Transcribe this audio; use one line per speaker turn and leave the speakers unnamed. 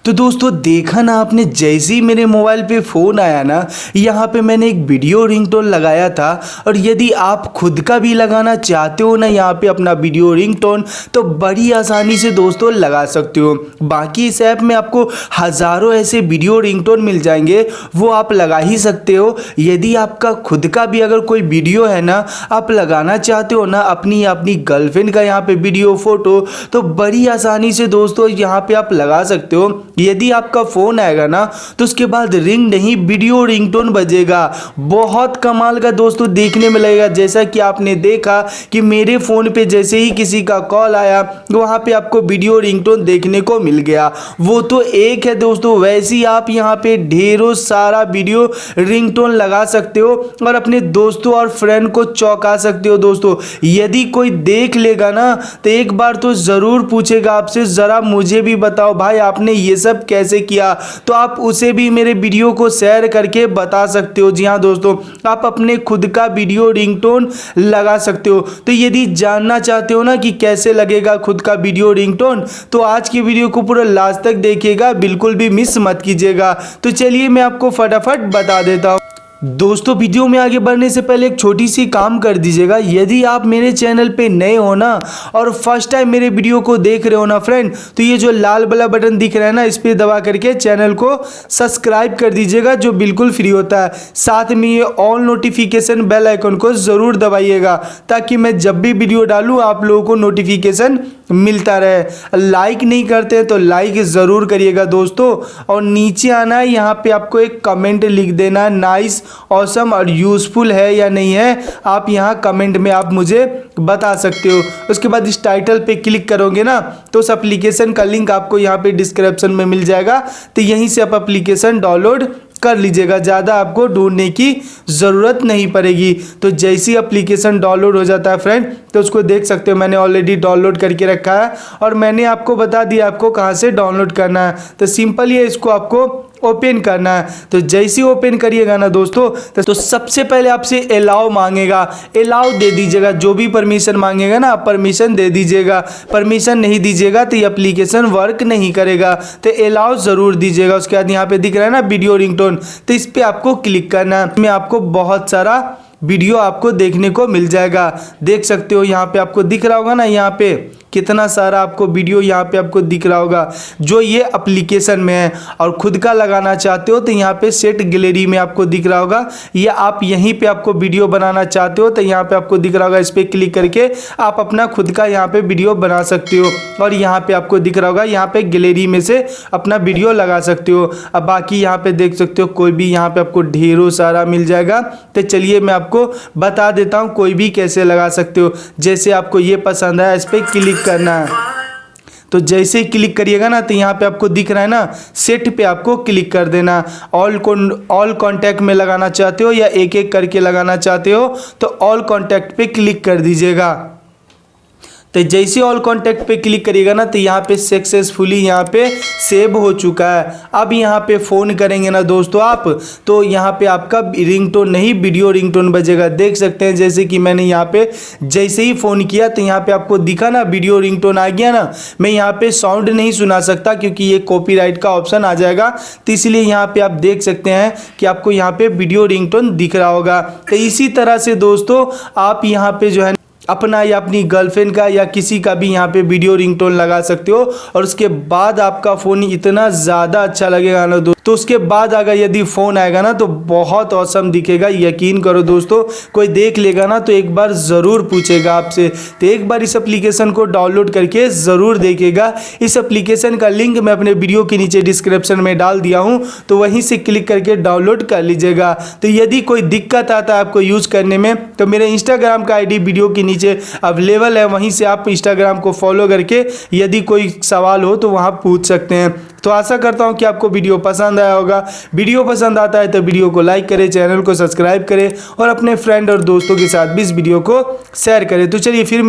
तो दोस्तों देखा ना आपने, जैसे ही मेरे मोबाइल पे फ़ोन आया ना, यहाँ पे मैंने एक वीडियो रिंगटोन लगाया था। और यदि आप खुद का भी लगाना चाहते हो ना यहाँ पे अपना वीडियो रिंगटोन, तो बड़ी आसानी से दोस्तों लगा सकते हो। बाकी इस ऐप में आपको हज़ारों ऐसे वीडियो रिंगटोन मिल जाएंगे, वो आप लगा ही सकते हो। यदि आपका खुद का भी अगर कोई वीडियो है ना, आप लगाना चाहते हो ना अपनी गर्लफ्रेंड का यहाँ पे वीडियो फ़ोटो, तो बड़ी आसानी से दोस्तों यहाँ पे आप लगा सकते हो। यदि आपका फ़ोन आएगा ना, तो उसके बाद रिंग नहीं वीडियो रिंगटोन बजेगा। बहुत कमाल का दोस्तों देखने में लगेगा। जैसा कि आपने देखा कि मेरे फ़ोन पे जैसे ही किसी का कॉल आया, वहाँ पे आपको वीडियो रिंगटोन देखने को मिल गया। वो तो एक है दोस्तों, वैसे ही आप यहाँ पे ढेरों सारा वीडियो रिंगटोन लगा सकते हो और अपने दोस्तों और फ्रेंड को चौंका सकते हो। दोस्तों यदि कोई देख लेगा ना, तो एक बार तो ज़रूर पूछेगा आपसे, ज़रा मुझे भी बताओ भाई आपने ये सब कैसे किया। तो आप उसे भी मेरे वीडियो को शेयर करके बता सकते हो। जी हाँ दोस्तों, आप अपने खुद का वीडियो रिंगटोन लगा सकते हो। तो यदि जानना चाहते हो ना कि कैसे लगेगा खुद का वीडियो रिंगटोन, तो आज की वीडियो को पूरा लास्ट तक देखिएगा, बिल्कुल भी मिस मत कीजिएगा। तो चलिए मैं आपको फटाफट बता देता हूँ। दोस्तों वीडियो में आगे बढ़ने से पहले एक छोटी सी काम कर दीजिएगा। यदि आप मेरे चैनल पे नए हो ना और फर्स्ट टाइम मेरे वीडियो को देख रहे हो ना फ्रेंड, तो ये जो लाल वाला बटन दिख रहा है ना, इस पर दबा करके चैनल को सब्सक्राइब कर दीजिएगा, जो बिल्कुल फ्री होता है। साथ में ये ऑल नोटिफिकेशन बेल आइकन को ज़रूर दबाइएगा, ताकि मैं जब भी वीडियो डालूँ आप लोगों को नोटिफिकेशन मिलता रहे। लाइक नहीं करते हैं तो लाइक ज़रूर करिएगा दोस्तों। और नीचे आना है, यहाँ पे आपको एक कमेंट लिख देना, नाइस, ऑसम और यूज़फुल है या नहीं है। आप यहाँ कमेंट में आप मुझे बता सकते हो। उसके बाद इस टाइटल पे क्लिक करोगे ना, तो उस एप्लीकेशन का लिंक आपको यहाँ पे डिस्क्रिप्शन में मिल जाएगा। तो यहीं से आप एप्लीकेशन डाउनलोड कर लीजिएगा, ज़्यादा आपको ढूंढने की ज़रूरत नहीं पड़ेगी। तो जैसी एप्लीकेशन डाउनलोड हो जाता है फ्रेंड, तो उसको देख सकते हो, मैंने ऑलरेडी डाउनलोड करके रखा है और मैंने आपको बता दिया आपको कहाँ से डाउनलोड करना है। तो सिंपल ये इसको आपको ओपन करना है। तो जैसे ही ओपन करिएगा ना दोस्तों, तो सबसे पहले आपसे अलाउ मांगेगा, अलाउ दे दीजिएगा। जो भी परमिशन मांगेगा ना, आप परमिशन दे दीजिएगा। परमिशन नहीं दीजिएगा तो ये एप्लीकेशन वर्क नहीं करेगा। तो अलाउ ज़रूर दीजिएगा। उसके बाद यहाँ पे दिख रहा है ना वीडियो रिंगटोन, तो इस पर आपको क्लिक करना है। इसमें आपको बहुत सारा वीडियो आपको देखने को मिल जाएगा। देख सकते हो यहाँ पे आपको दिख रहा होगा ना, यहाँ पे कितना सारा आपको वीडियो यहाँ पे आपको दिख रहा होगा जो ये एप्लीकेशन में है। और खुद का लगाना चाहते हो तो यहाँ पे सेट गैलरी में आपको दिख रहा होगा, या आप यहीं पे आपको वीडियो बनाना चाहते हो तो यहाँ पे आपको दिख रहा होगा। इस पर क्लिक करके आप अपना खुद का यहाँ पे वीडियो बना सकते हो। और यहाँ पे आपको दिख रहा होगा, यहाँ पे गैलरी में से अपना वीडियो लगा सकते हो। अब बाकी यहाँ पे देख सकते हो, कोई भी यहाँ पे आपको ढेरों सारा मिल जाएगा। तो चलिए मैं आपको बता देता हूँ कोई भी कैसे लगा सकते हो। जैसे आपको ये पसंद है, इस पर क्लिक करना है। तो जैसे ही क्लिक करिएगा ना, तो यहाँ पे आपको दिख रहा है ना, सेट पे आपको क्लिक कर देना। ऑल कॉन्टैक्ट में लगाना चाहते हो या एक एक करके लगाना चाहते हो, तो ऑल कॉन्टैक्ट पे क्लिक कर दीजिएगा। तो जैसे ऑल कॉन्टैक्ट पे क्लिक करिएगा ना, तो यहाँ पे सक्सेसफुली यहाँ पे सेव हो चुका है। अब यहाँ पे फ़ोन करेंगे ना दोस्तों आप, तो यहाँ पे आपका रिंगटोन नहीं वीडियो रिंगटोन बजेगा। देख सकते हैं जैसे कि मैंने यहाँ पे जैसे ही फ़ोन किया, तो यहाँ पे आपको दिखा ना वीडियो रिंगटोन आ गया ना। मैं यहाँ पे साउंड नहीं सुना सकता क्योंकि ये कॉपीराइट का ऑप्शन आ जाएगा, तो इसलिए यहाँ पे आप देख सकते हैं कि आपको यहाँ पे वीडियो रिंगटोन दिख रहा होगा। तो इसी तरह से दोस्तों आप यहाँ पे जो है अपना या अपनी गर्लफ्रेंड का या किसी का भी यहाँ पे वीडियो रिंगटोन लगा सकते हो। और उसके बाद आपका फ़ोन इतना ज़्यादा अच्छा लगेगा ना दोस्तों, तो उसके बाद अगर यदि फ़ोन आएगा ना, तो बहुत औसम दिखेगा। यकीन करो दोस्तों, कोई देख लेगा ना तो एक बार ज़रूर पूछेगा आपसे। तो एक बार इस एप्लीकेशन को डाउनलोड करके ज़रूर देखिएगा। इस एप्लीकेशन का लिंक मैं अपने वीडियो के नीचे डिस्क्रिप्शन में डाल दिया हूँ, तो वहीं से क्लिक करके डाउनलोड कर लीजिएगा। तो यदि कोई दिक्कत आता है आपको यूज़ करने में, तो मेरे इंस्टाग्राम का ID वीडियो के नीचे अवेलेबल है, वहीं से आप इंस्टाग्राम को फॉलो करके यदि कोई सवाल हो तो वहाँ पूछ सकते हैं। तो आशा करता हूँ कि आपको वीडियो पसंद आया होगा। वीडियो पसंद आता है तो वीडियो को लाइक करें, चैनल को सब्सक्राइब करें और अपने फ्रेंड और दोस्तों के साथ भी इस वीडियो को शेयर करें। तो चलिए फिर